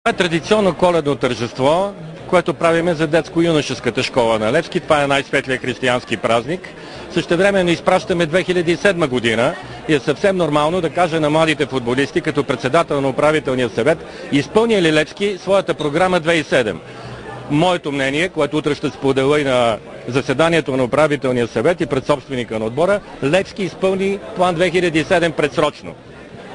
Това е традиционно коледно тържество, което правиме за детско-юношеската школа на Левски. Това е най-светлият християнски празник. Същевременно изпращаме 2007 година и е съвсем нормално да кажа на младите футболисти, като председател на управителния съвет, изпълни ли Левски своята програма 2007. Моето мнение, което утре ще споделя и на заседанието на управителния съвет и пред собственика на отбора, Левски изпълни план 2007 предсрочно.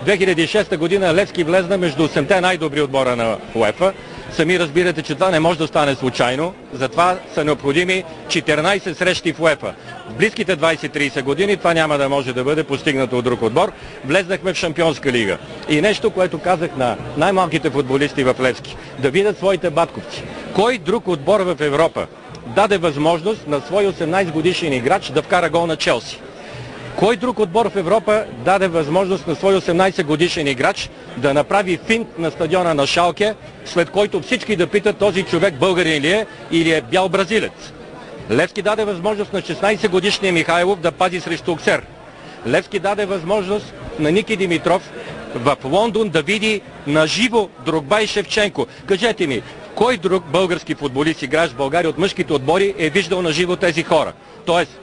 2006 година Левски влезна между 8-те най-добри отбора на УЕФА. Сами разбирате, че това не може да стане случайно. Затова са необходими 14 срещи в УЕФА. В близките 20-30 години това няма да може да бъде постигнато от друг отбор. Влезнахме в Шампионска лига. И нещо, което казах на най-малките футболисти в Левски, да видят своите батковци. Кой друг отбор в Европа даде възможност на свой 18 годишен играч да вкара гол на Челси? Кой друг отбор в Европа даде възможност на свой 18 годишен играч да направи финт на стадиона на Шалке, след който всички да питат този човек българин ли е или е бял бразилец? Левски даде възможност на 16 годишния Михайлов да пази срещу Оксер. Левски даде възможност на Ники Димитров в Лондон да види наживо Дрогба и Шевченко. Кажете ми, кой друг български футболист, играещ в България от мъжките отбори, е виждал наживо тези хора? Тоест,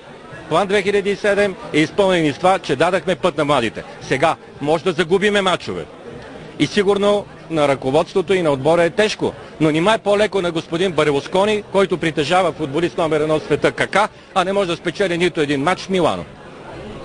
план 2007 е изпълнен и с това, че дадахме път на младите. Сега може да загубиме мачове. И сигурно на ръководството и на отбора е тежко. Но нима е по-леко на господин Берлускони, който притежава футболист номер 1 в света Кака, а не може да спечели нито един матч в Милано.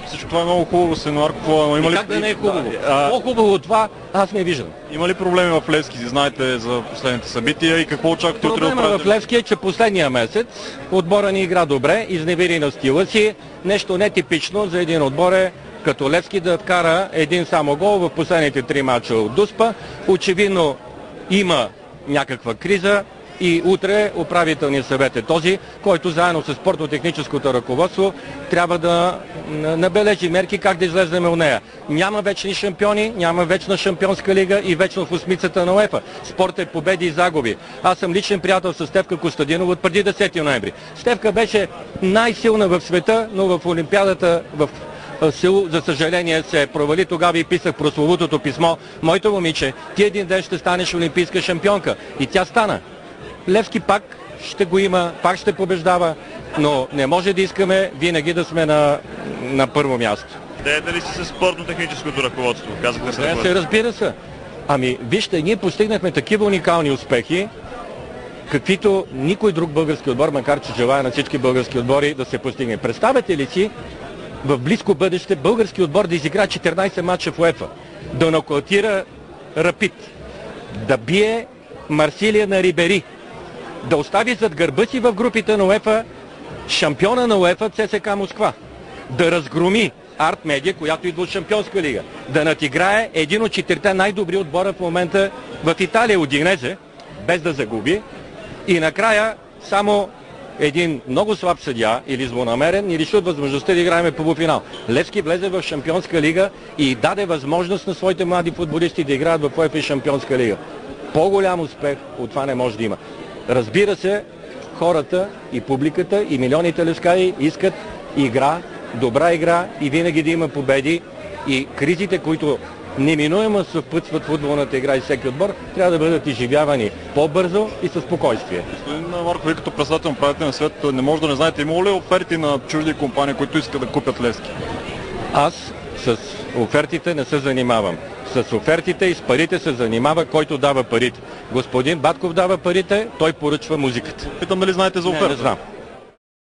Всичко това е много хубаво, Сенуарко. Има ли... Как да не е хубаво? По-хубаво от това аз не виждам. Има ли проблеми в Левски? Знаете за последните събития и какво очаквате утре? Проблема в Левски е, че последния месец отбора ни игра добре, изневери на стила си. Нещо нетипично за един отбор е като Левски да вкара един само гол в последните 3 мача от Дуспа. Очевидно има някаква криза. И утре управителният съвет е този, който заедно с спортно-техническото ръководство трябва да набележи мерки как да излезнем от нея. Няма вечни шампиони, няма вечна шампионска лига и вечно в осмицата на УЕФА. Спорт е победи и загуби. Аз съм личен приятел с Стефка Костадинова от преди 10 ноември. Стефка беше най-силна в света, но в Олимпиадата в Сеул, за съжаление, се провали. Тогава и писах прословутото писмо. Моето момиче, ти един ден ще станеш олимпийска шампионка. И тя стана. Левски пак ще го има, пак ще побеждава, но не може да искаме винаги да сме на първо място. Идеята ли си с спортно-техническото ръководство? Казахте се. Разбира се. Ами, вижте, ние постигнахме такива уникални успехи, каквито никой друг български отбор, макар че желая на всички български отбори да се постигне. Представете ли си в близко бъдеще български отбор да изигра 14 мача в УЕФА, да нокаутира Рапид, да бие Марсилия на Рибери, да остави зад гърба си в групите на УЕФА шампиона на УЕФА ЦСКА Москва, да разгроми Арт Медиа, която идва от Шампионска лига, да надиграе един от 4-те най-добри отбора в момента в Италия, Удинезе, без да загуби, и накрая само един много слаб съдия или злонамерен ни реши от възможността да играем полуфинал. Левски влезе в Шампионска лига и даде възможност на своите млади футболисти да играят в УЕФА и Шампионска лига. По-голям успех от това не може да има. Разбира се, хората и публиката и милионите левскаи искат игра, добра игра и винаги да има победи, и кризите, които неминуемо съпътстват футболната игра и всеки отбор, трябва да бъдат изживявани по-бързо и със спокойствие. Господин Марко, вие като председател на управителния съвет не може да не знаете, има ли оферти на чужди компании, които искат да купят Левски? Аз с офертите не се занимавам. С офертите и с парите се занимава който дава парите. Господин Батков дава парите, той поръчва музиката. Питам дали знаете за оферта? Не знам.